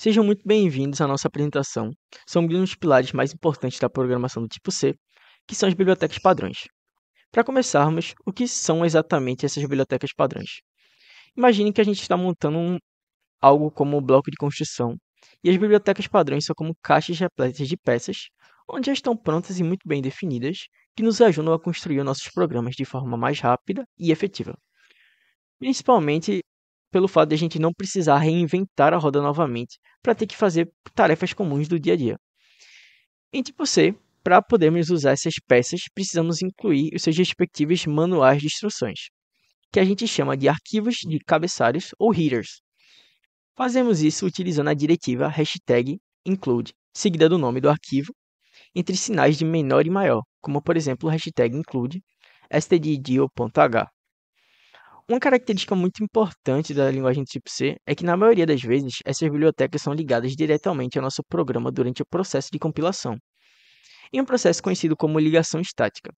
Sejam muito bem-vindos à nossa apresentação sobre um dos pilares mais importantes da programação do tipo C, que são as bibliotecas padrões. Para começarmos, o que são exatamente essas bibliotecas padrões? Imagine que a gente está montando algo como um bloco de construção, e as bibliotecas padrões são como caixas repletas de peças, onde já estão prontas e muito bem definidas, que nos ajudam a construir nossos programas de forma mais rápida e efetiva. Principalmente pelo fato de a gente não precisar reinventar a roda novamente para ter que fazer tarefas comuns do dia a dia. Em tipo C, para podermos usar essas peças, precisamos incluir os seus respectivos manuais de instruções, que a gente chama de arquivos de cabeçalhos ou headers. Fazemos isso utilizando a diretiva hashtag include, seguida do nome do arquivo, entre sinais de menor e maior, como por exemplo o hashtag include stdio.h. Uma característica muito importante da linguagem do tipo C é que, na maioria das vezes, essas bibliotecas são ligadas diretamente ao nosso programa durante o processo de compilação, em um processo conhecido como ligação estática.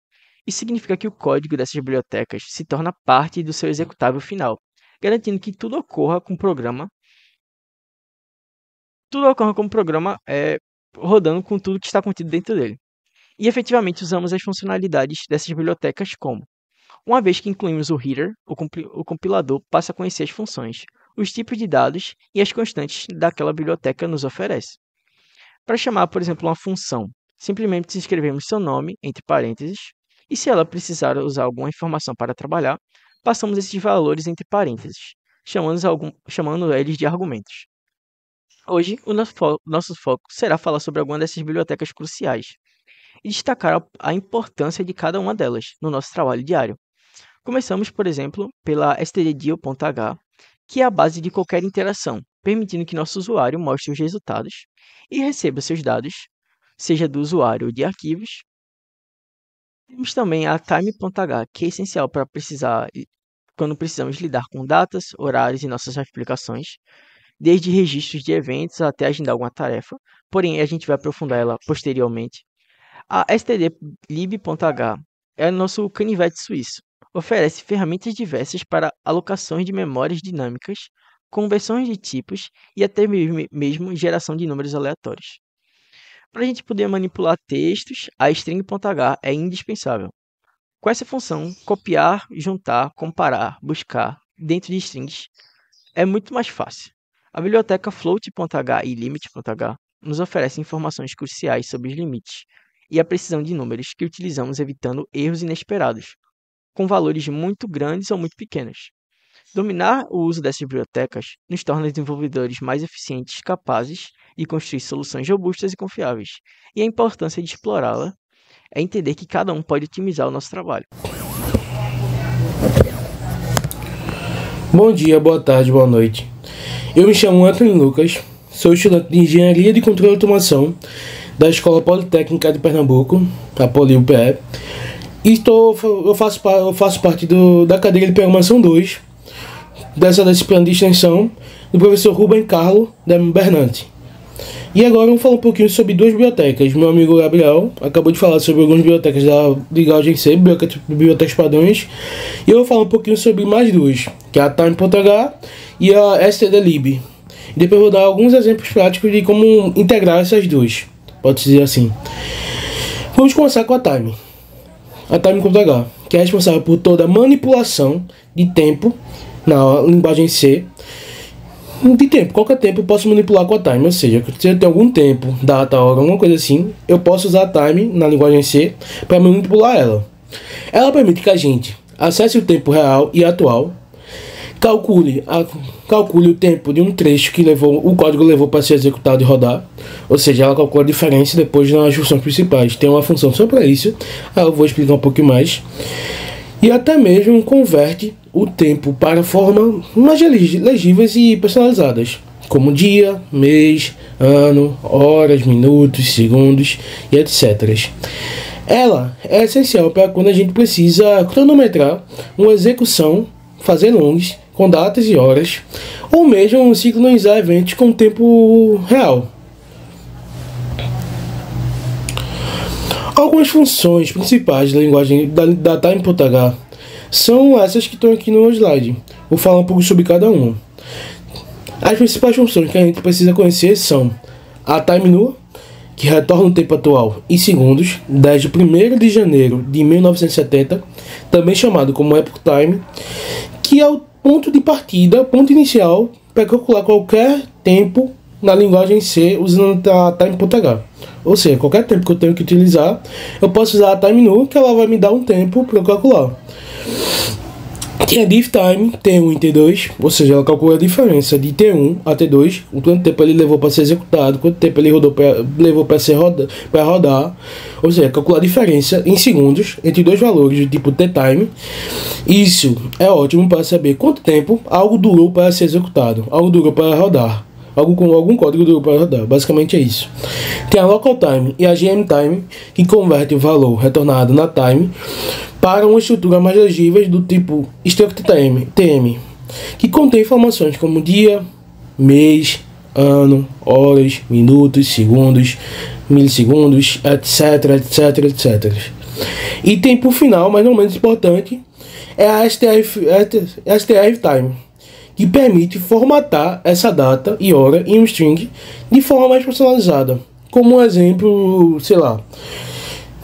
Isso significa que o código dessas bibliotecas se torna parte do seu executável final, garantindo que tudo ocorra com o programa rodando com tudo que está contido dentro dele. E efetivamente usamos as funcionalidades dessas bibliotecas como: uma vez que incluímos o header, o compilador passa a conhecer as funções, os tipos de dados e as constantes daquela biblioteca nos oferece. Para chamar, por exemplo, uma função, simplesmente escrevemos seu nome entre parênteses, e se ela precisar usar alguma informação para trabalhar, passamos esses valores entre parênteses, chamando eles de argumentos. Hoje, o nosso foco será falar sobre alguma dessas bibliotecas cruciais e destacar a importância de cada uma delas no nosso trabalho diário. Começamos, por exemplo, pela stdio.h, que é a base de qualquer interação, permitindo que nosso usuário mostre os resultados e receba seus dados, seja do usuário ou de arquivos. Temos também a time.h, que é essencial quando precisamos lidar com datas, horários e nossas aplicações, desde registros de eventos até agendar alguma tarefa, porém a gente vai aprofundar ela posteriormente. A stdlib.h é o nosso canivete suíço. Oferece ferramentas diversas para alocações de memórias dinâmicas, conversões de tipos e até mesmo geração de números aleatórios. Para a gente poder manipular textos, a string.h é indispensável. Com essa função, copiar, juntar, comparar, buscar dentro de strings é muito mais fácil. A biblioteca float.h e limit.h nos oferecem informações cruciais sobre os limites e a precisão de números que utilizamos evitando erros inesperados, com valores muito grandes ou muito pequenos. Dominar o uso dessas bibliotecas nos torna desenvolvedores mais eficientes e capazes de construir soluções robustas e confiáveis, e a importância de explorá-la é entender que cada um pode otimizar o nosso trabalho. Bom dia, boa tarde, boa noite. Eu me chamo Antônio Lucas, sou estudante de Engenharia de Controle e Automação da Escola Politécnica de Pernambuco, a PoliUPE, e eu faço parte da cadeira de Programação 2, dessa disciplina de extensão, do professor Rubem Carlo Bernanti. E agora eu vou falar um pouquinho sobre duas bibliotecas. Meu amigo Gabriel acabou de falar sobre algumas bibliotecas da linguagem C, bibliotecas padrões, e eu vou falar um pouquinho sobre mais duas, que é a time.h e a stdlib. E depois eu vou dar alguns exemplos práticos de como integrar essas duas, pode dizer assim. Vamos começar com a time. A time.h, que é responsável por toda a manipulação de tempo na linguagem C. De tempo, qualquer tempo eu posso manipular com a time, ou seja, se eu tenho algum tempo, data, hora, alguma coisa assim, eu posso usar a time na linguagem C para manipular ela. Ela permite que a gente acesse o tempo real e atual, calcule o tempo de um trecho que o código levou para ser executado e rodar, ou seja, ela calcula a diferença depois nas funções principais. Tem uma função só para isso, eu vou explicar um pouquinho mais. E até mesmo converte o tempo para formas mais legíveis e personalizadas, como dia, mês, ano, horas, minutos, segundos e etc. Ela é essencial para quando a gente precisa cronometrar uma execução, fazer longs com datas e horas, ou mesmo sincronizar eventos com tempo real. Algumas funções principais da linguagem da time.h são essas que estão aqui no slide. Vou falar um pouco sobre cada uma. As principais funções que a gente precisa conhecer são a TimeNu, que retorna o tempo atual em segundos, desde 1º de janeiro de 1970, também chamado como Epoch Time, que é o ponto de partida, ponto inicial, para calcular qualquer tempo na linguagem C usando a time.h. Ou seja, qualquer tempo que eu tenho que utilizar, eu posso usar a TimeNu, que ela vai me dar um tempo para eu calcular. Tem a DiffTime, T1 e T2, ou seja, ela calcula a diferença de T1 a T2, o quanto tempo ele levou para ser executado, quanto tempo ele levou para rodar, ou seja, calcula a diferença em segundos entre dois valores do tipo T-Time. Isso é ótimo para saber quanto tempo algo durou para ser executado, algo durou para rodar, algum código durou para rodar, basicamente é isso. Tem a Local Time e a GM Time, que converte o valor retornado na time para uma estrutura mais legível do tipo Struct TM, que contém informações como dia, mês, ano, horas, minutos, segundos, milissegundos, etc. E tem por final, mas não menos importante, é a STR Time, que permite formatar essa data e hora em um string de forma mais personalizada. Como um exemplo, sei lá,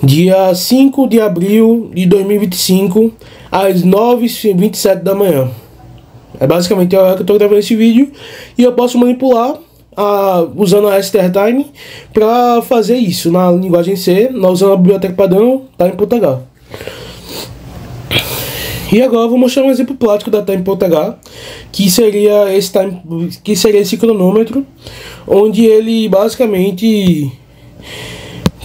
dia 5 de abril de 2025, às 9h27 da manhã. É basicamente a hora que eu estou gravando esse vídeo, e eu posso manipular usando a str time para fazer isso na linguagem C, usando a biblioteca padrão time.h. E agora eu vou mostrar um exemplo prático da time.h, que seria esse cronômetro, onde ele basicamente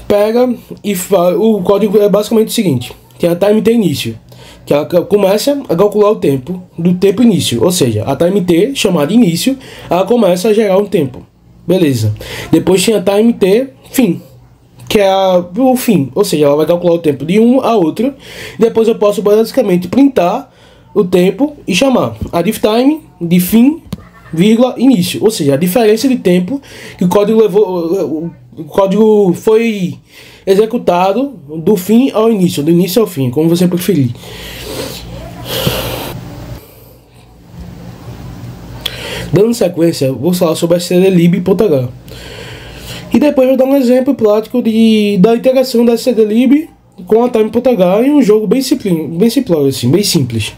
pega e o código é basicamente o seguinte: tem a time t início, que ela começa a calcular o tempo do tempo início, ou seja, a time t chamada início, ela começa a gerar um tempo, beleza. Depois tem a time t fim, que é o fim, ou seja, ela vai calcular o tempo de um a outro. Depois eu posso basicamente printar o tempo e chamar a DiffTime de fim, vírgula, início, ou seja, a diferença de tempo que o código levou, o código foi executado do fim ao início, do início ao fim, como você preferir. Dando sequência, vou falar sobre a stdlib.h. E depois eu vou dar um exemplo prático da integração da stdlib com a time.h em um jogo bem simples.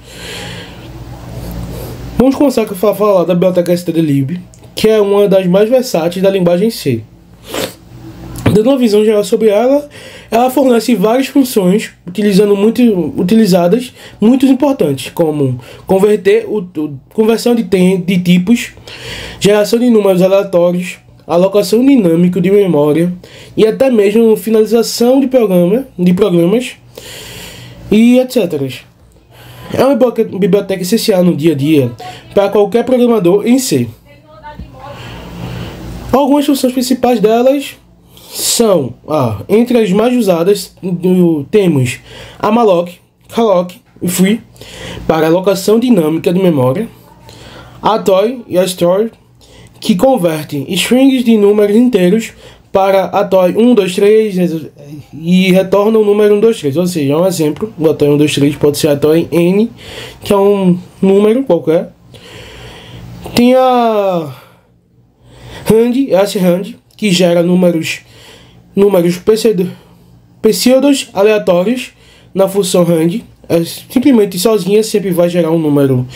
Vamos começar a falar da biblioteca stdlib, que é uma das mais versáteis da linguagem C. Dando uma visão geral sobre ela, ela fornece várias funções utilizadas, muito importantes, como conversão de tipos, geração de números aleatórios, alocação dinâmica de memória e até mesmo finalização de programas e etc. É uma biblioteca essencial no dia a dia para qualquer programador em C. Algumas funções principais delas são, entre as mais usadas, temos a malloc, calloc e free para alocação dinâmica de memória, a toy e a store, que convertem strings de números inteiros para a toy 1, 2, 3 e retorna o número 1, 2, 3. Ou seja, um exemplo, o toy 1, 2, 3 pode ser a toy n, que é um número qualquer. Tem a rand, que gera números pseudos aleatórios na função rand. Simplesmente sozinha sempre vai gerar um número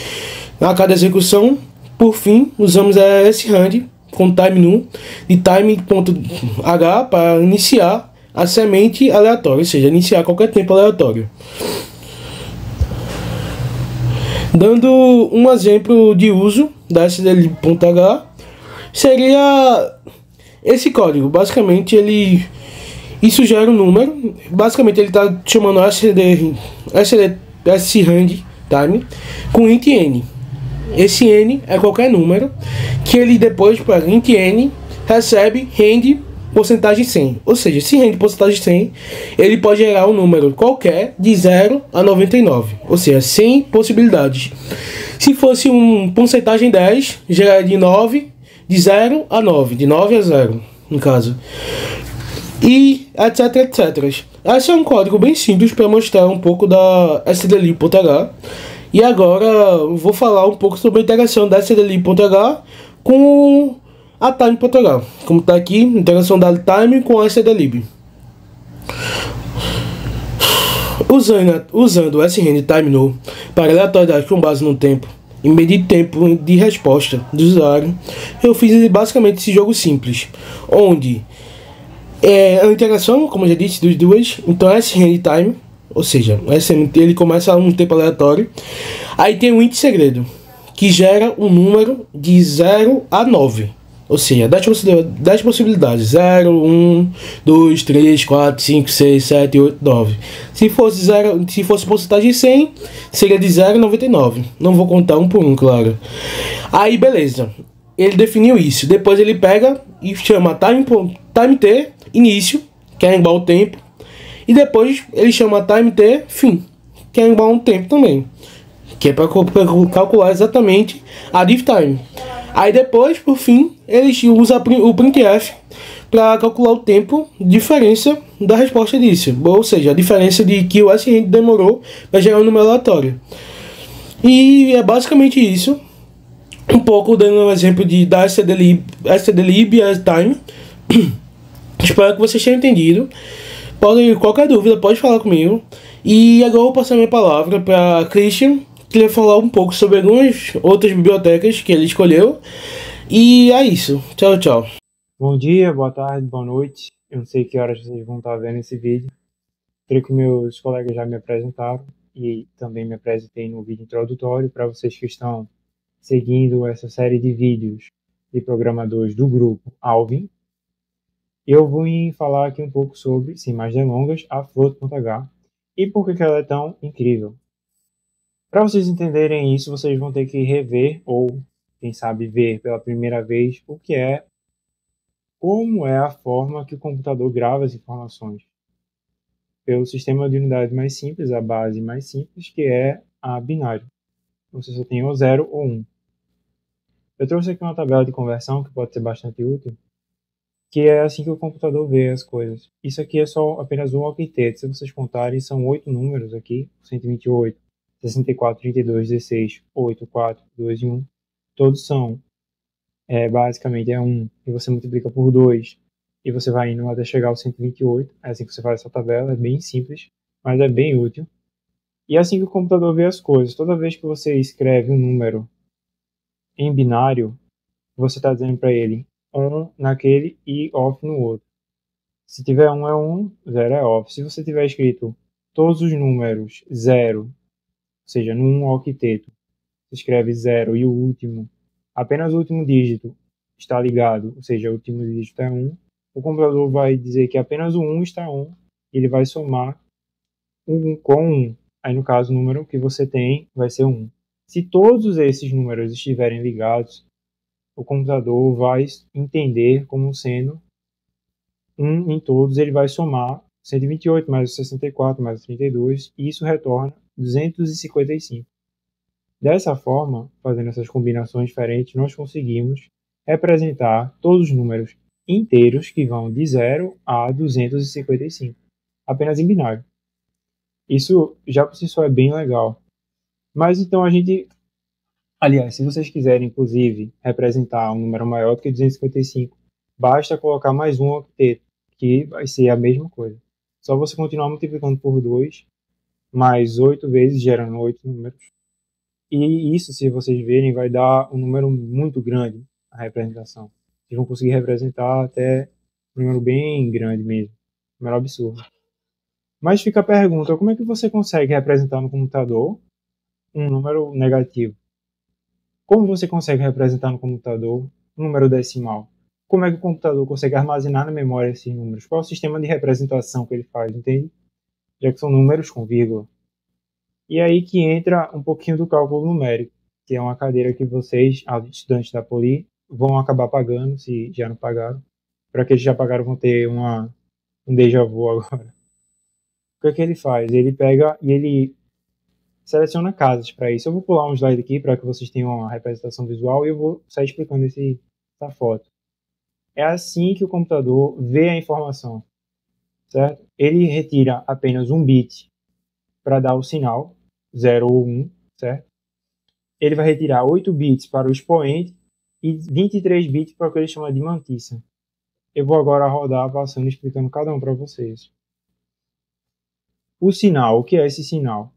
a cada execução. Por fim, usamos a srand com TimeNu de time.h para iniciar a semente aleatória, ou seja, iniciar qualquer tempo aleatório. Dando um exemplo de uso da stdlib.h, seria esse código. Basicamente, isso gera um número. Basicamente, ele está chamando srand time com int n. Esse n é qualquer número que ele depois, para int n, recebe rand porcentagem 100. Ou seja, se rand porcentagem 100, ele pode gerar um número qualquer de 0 a 99. Ou seja, 100 possibilidades. Se fosse um porcentagem 10, geraria de 0 a 9, de 9 a 0, no caso. E etc. Esse é um código bem simples para mostrar um pouco da stdlib.h. E agora eu vou falar um pouco sobre a integração da stdlib.h com a time.h, como está aqui, integração da time com a stdlib. Usando o srand time para aleatoriedade com base no tempo e medir tempo de resposta do usuário, eu fiz basicamente esse jogo simples, onde a integração, como eu já disse, dos duas. Então srand time, ou seja, ele começa a um tempo aleatório, aí tem um int segredo que gera um número de 0 a 9. Ou seja, 10 possibilidades: 0, 1, 2, 3, 4, 5, 6, 7, 8, 9. Se fosse porcentagem 100, seria de 0 a 99. Não vou contar um por um, claro. Aí, beleza. Ele definiu isso. Depois ele pega e chama time t início, que é igual ao tempo. E depois ele chama time t fim, que é igual ao tempo também, que é para calcular exatamente a diff time. Aí depois, por fim, ele usa o printf para calcular o tempo de diferença da resposta disso, ou seja, a diferença de que o srand demorou para gerar um número aleatório. E é basicamente isso, um pouco dando um exemplo da stdlib e a time. Espero que vocês tenham entendido. Qualquer dúvida, pode falar comigo. E agora eu vou passar minha palavra para Christian, que vai falar um pouco sobre algumas outras bibliotecas que ele escolheu. E é isso. Tchau, tchau. Bom dia, boa tarde, boa noite. Eu não sei que horas vocês vão estar vendo esse vídeo. Creio que meus colegas já me apresentaram e também me apresentei no vídeo introdutório. Para vocês que estão seguindo essa série de vídeos de programadores do grupo Alvin, eu vou falar aqui um pouco sobre, sem mais delongas, a Float.h e por que ela é tão incrível. Para vocês entenderem isso, vocês vão ter que rever ou, quem sabe, ver pela primeira vez como é a forma que o computador grava as informações. Pelo sistema de unidade mais simples, a base mais simples, que é a binário. Você só tem ou 0 ou 1. Eu trouxe aqui uma tabela de conversão que pode ser bastante útil, que é assim que o computador vê as coisas. Isso aqui é só apenas um octeto. Se vocês contarem, são 8 números aqui, 128, 64, 32, 16, 8, 4, 2 e 1. Todos são, basicamente, 1. E você multiplica por 2. E você vai indo até chegar ao 128. É assim que você faz essa tabela. É bem simples, mas é bem útil. E é assim que o computador vê as coisas. Toda vez que você escreve um número em binário, você está dizendo para ele on naquele e off no outro. Se tiver 1 é 1, 0 é off. Se você tiver escrito todos os números 0, ou seja, num octeto, você escreve 0 e o último, apenas o último dígito está ligado, ou seja, o último dígito é 1, o computador vai dizer que apenas o 1 está on, e ele vai somar 1 com 1. Aí, no caso, o número que você tem vai ser 1. Se todos esses números estiverem ligados, o computador vai entender como sendo 1 em todos. Ele vai somar 128 mais o 64 mais o 32, e isso retorna 255. Dessa forma, fazendo essas combinações diferentes, nós conseguimos representar todos os números inteiros que vão de 0 a 255, apenas em binário. Isso já por si só é bem legal. Mas então aliás, se vocês quiserem, inclusive, representar um número maior do que 255, basta colocar mais um octeto, que vai ser a mesma coisa. Só você continuar multiplicando por 2, mais 8 vezes, gerando 8 números. E isso, se vocês verem, vai dar um número muito grande, a representação. Vocês vão conseguir representar até um número bem grande mesmo. Um número absurdo. Mas fica a pergunta, como é que você consegue representar no computador um número negativo? Como você consegue representar no computador um número decimal? Como é que o computador consegue armazenar na memória esses números? Qual é o sistema de representação que ele faz, entende? Já que são números com vírgula. E aí que entra um pouquinho do cálculo numérico, que é uma cadeira que vocês, estudantes da Poli, vão acabar pagando, se já não pagaram. Para aqueles que já pagaram, vão ter um déjà vu agora. O que é que ele faz? Ele pega e ele seleciona casas para isso. Eu vou pular um slide aqui para que vocês tenham uma representação visual e eu vou sair explicando essa foto. É assim que o computador vê a informação, certo? Ele retira apenas um bit para dar o sinal, 0 ou 1, certo? Ele vai retirar 8 bits para o expoente e 23 bits para o que ele chama de mantissa. Eu vou agora rodar passando e explicando cada um para vocês. O sinal, o que é esse sinal?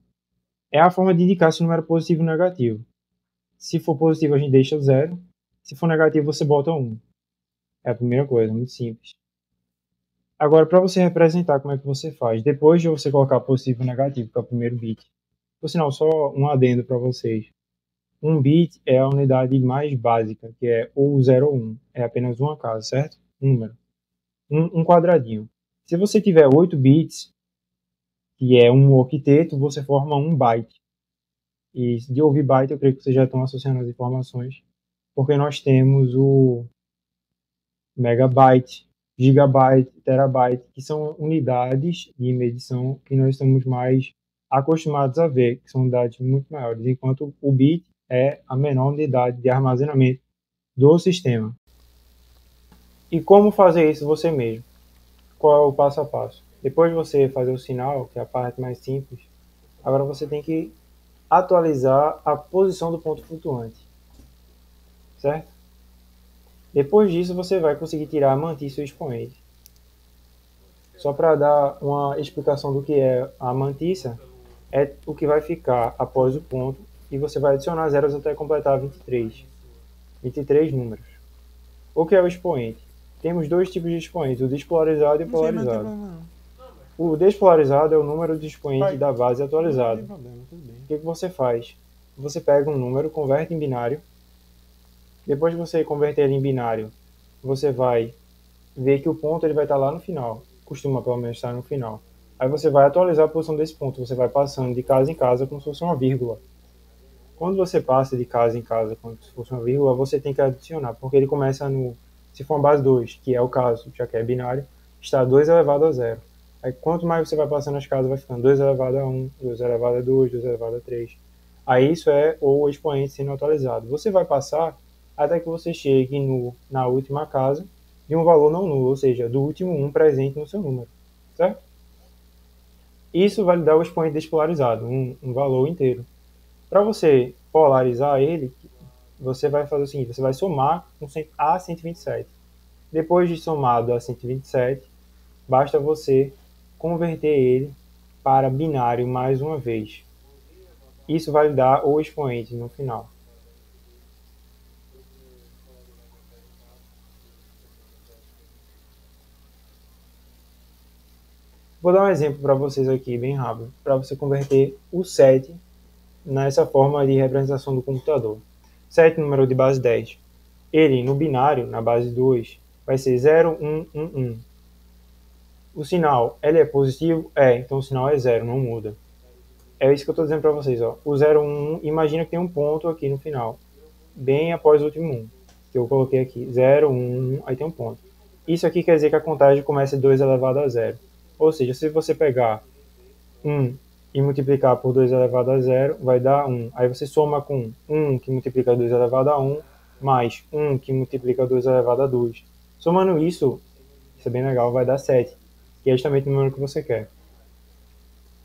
É a forma de indicar se o número é positivo ou negativo. Se for positivo, a gente deixa 0. Se for negativo, você bota 1. É a primeira coisa, muito simples. Agora, para você representar, como é que você faz? Depois de você colocar positivo e negativo, que é o primeiro bit. Por sinal, só um adendo para vocês. Um bit é a unidade mais básica, que é ou 0 ou 1. É apenas uma casa, certo? Um número. Um quadradinho. Se você tiver 8 bits, que é um octeto, você forma um byte. E de ouvir byte, eu creio que vocês já estão associando as informações, porque nós temos o megabyte, gigabyte, terabyte, que são unidades de medição que nós estamos mais acostumados a ver, que são unidades muito maiores, enquanto o bit é a menor unidade de armazenamento do sistema. E como fazer isso você mesmo? Qual é o passo a passo? Depois de você fazer o sinal, que é a parte mais simples, agora você tem que atualizar a posição do ponto flutuante, certo? Depois disso, você vai conseguir tirar a mantissa e o expoente. Só para dar uma explicação do que é a mantissa, é o que vai ficar após o ponto, e você vai adicionar zeros até completar 23. 23 números. O que é o expoente? Temos dois tipos de expoentes, o despolarizado e o polarizado. O despolarizado é o número de expoente da base atualizado. O que você faz? Você pega um número, converte em binário. Depois de você converter ele em binário, você vai ver que o ponto ele vai estar lá no final. Costuma pelo menos estar no final. Aí você vai atualizar a posição desse ponto. Você vai passando de casa em casa como se fosse uma vírgula. Quando você passa de casa em casa como se fosse uma vírgula, você tem que adicionar, porque ele começa no... Se for uma base 2, que é o caso, já que é binário, está 2 elevado a 0. Aí quanto mais você vai passando as casas, vai ficando 2 elevado a 1, 2 elevado a 2, 2 elevado a 3. Aí isso é o expoente sendo atualizado. Você vai passar até que você chegue na última casa de um valor não nulo, ou seja, do último 1 presente no seu número, certo? Isso vai lhe dar o expoente despolarizado, um valor inteiro. Para você polarizar ele, você vai fazer o seguinte, você vai somar a 127. Depois de somado a 127, basta você converter ele para binário mais uma vez. Isso vai lhe dar o expoente no final. Vou dar um exemplo para vocês aqui, bem rápido, para você converter o 7 nessa forma de representação do computador. 7, número de base 10. Ele, no binário, na base 2, vai ser 0, 1, 1, 1. O sinal, ele é positivo? É, então o sinal é 0, não muda. É isso que eu estou dizendo para vocês. Ó. O 0, 1, 1, imagina que tem um ponto aqui no final, bem após o último 1, que eu coloquei aqui. 0, 1, 1, aí tem um ponto. Isso aqui quer dizer que a contagem começa de 2 elevado a 0. Ou seja, se você pegar 1 e multiplicar por 2 elevado a 0, vai dar 1. Aí você soma com 1 que multiplica 2 elevado a 1, mais 1 que multiplica 2 elevado a 2. Somando isso é bem legal, vai dar 7, que é justamente o número que você quer.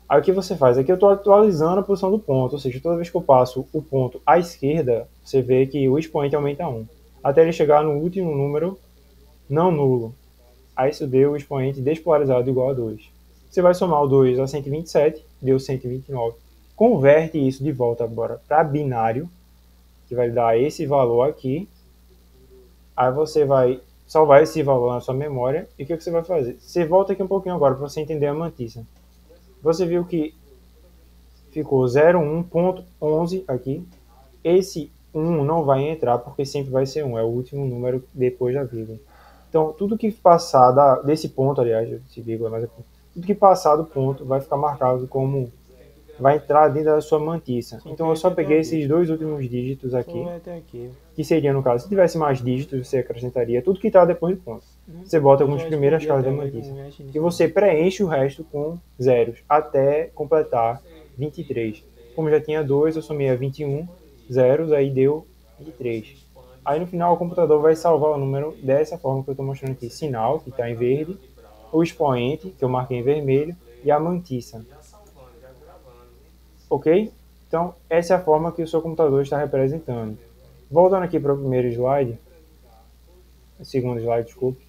Aí o que você faz? Aqui eu estou atualizando a posição do ponto, ou seja, toda vez que eu passo o ponto à esquerda, você vê que o expoente aumenta 1, até ele chegar no último número não nulo. Aí isso deu o expoente despolarizado igual a 2. Você vai somar o 2 a 127, deu 129. Converte isso de volta agora para binário, que vai dar esse valor aqui. Aí você vai salvar esse valor na sua memória. E o que você vai fazer? Você volta aqui um pouquinho agora para você entender a mantissa. Você viu que ficou 01.11 aqui. Esse 1 não vai entrar porque sempre vai ser 1. É o último número depois da vírgula. Então, tudo que passar desse ponto, aliás, esse vírgula, mas tudo que passar do ponto vai ficar marcado como vai entrar dentro da sua mantissa. Então, eu só peguei esses dois últimos dígitos aqui, que seria, no caso, se tivesse mais dígitos, você acrescentaria tudo que está depois do ponto. Você bota algumas primeiras casas da mantissa. E você preenche o resto com zeros, até completar 23. Como já tinha 2, eu somei a 21 zeros, aí deu 23. Aí no final o computador vai salvar o número dessa forma que eu estou mostrando aqui. Sinal, que está em verde, o expoente, que eu marquei em vermelho, e a mantissa. Ok? Então, essa é a forma que o seu computador está representando. Voltando aqui para o primeiro slide, o segundo slide, desculpe,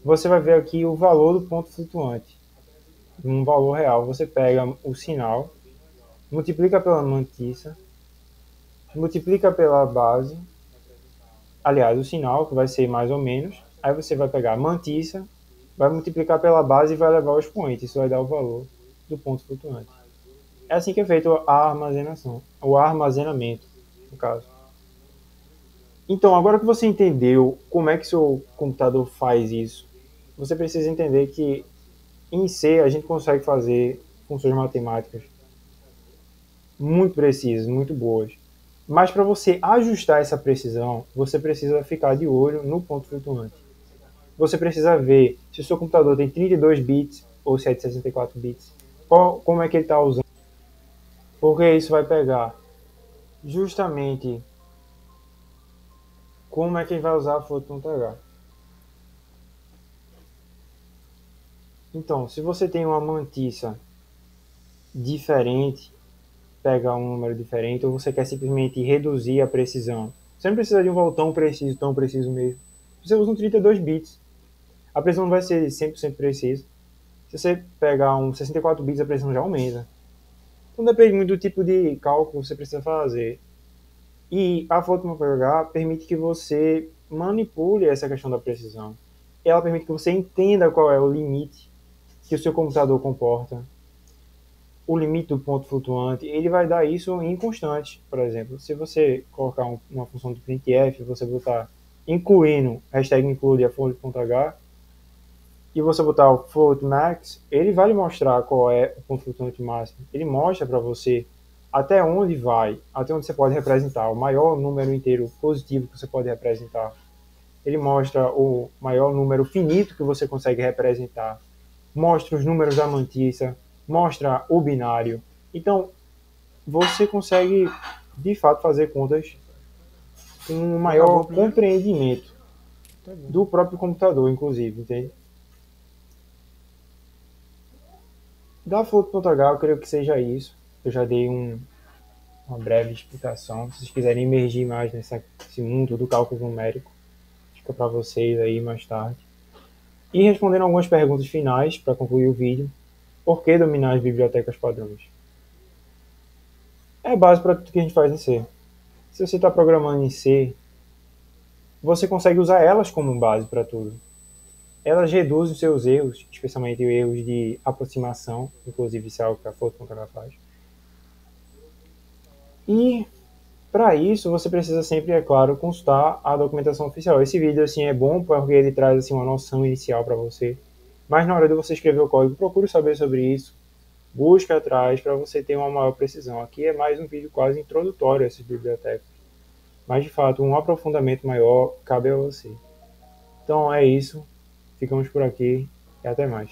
você vai ver aqui o valor do ponto flutuante, um valor real. Você pega o sinal, multiplica pela mantissa, multiplica pela base, aliás, o sinal, que vai ser mais ou menos, aí você vai pegar a mantissa, vai multiplicar pela base e vai levar o expoente, isso vai dar o valor do ponto flutuante. É assim que é feito a armazenação, o armazenamento, no caso. Então, agora que você entendeu como é que seu computador faz isso, você precisa entender que em C a gente consegue fazer funções matemáticas muito precisas, muito boas. Mas para você ajustar essa precisão, você precisa ficar de olho no ponto flutuante. Você precisa ver se o seu computador tem 32 bits ou se é de 64 bits, como é que ele está usando. Porque isso vai pegar justamente como é que ele vai usar a fonte.h. Então, se você tem uma mantissa diferente, pega um número diferente, ou você quer simplesmente reduzir a precisão, você não precisa de um valor tão preciso mesmo. Você usa um 32 bits. A precisão não vai ser 100% precisa. Se você pegar um 64 bits, a precisão já aumenta. Então depende muito do tipo de cálculo que você precisa fazer. E a fonte.h permite que você manipule essa questão da precisão. Ela permite que você entenda qual é o limite que o seu computador comporta, o limite do ponto flutuante. Ele vai dar isso em constante. Por exemplo, se você colocar uma função do printf, você botar incluindo, hashtag include a fonte.h, e você botar o float max, ele vai lhe mostrar qual é o ponto flutuante máximo. Ele mostra para você até onde vai, até onde você pode representar o maior número inteiro positivo que você pode representar. Ele mostra o maior número finito que você consegue representar. Mostra os números da mantissa, mostra o binário. Então, você consegue, de fato, fazer contas com um maior compreendimento do próprio computador, inclusive, entende? Da Float.h, eu creio que seja isso. Eu já dei uma breve explicação. Se vocês quiserem emergir mais nesse mundo do cálculo numérico, fica para vocês aí mais tarde. E respondendo algumas perguntas finais para concluir o vídeo. Por que dominar as bibliotecas padrões? É base para tudo que a gente faz em C. Se você está programando em C, você consegue usar elas como base para tudo. Elas reduzem os seus erros, especialmente erros de aproximação, inclusive isso é algo que a Float.h faz. E para isso você precisa sempre, é claro, consultar a documentação oficial. Esse vídeo assim é bom porque ele traz assim uma noção inicial para você, mas na hora de você escrever o código, procure saber sobre isso, busque atrás para você ter uma maior precisão. Aqui é mais um vídeo quase introdutório a essas bibliotecas, mas de fato um aprofundamento maior cabe a você. Então é isso, ficamos por aqui e até mais.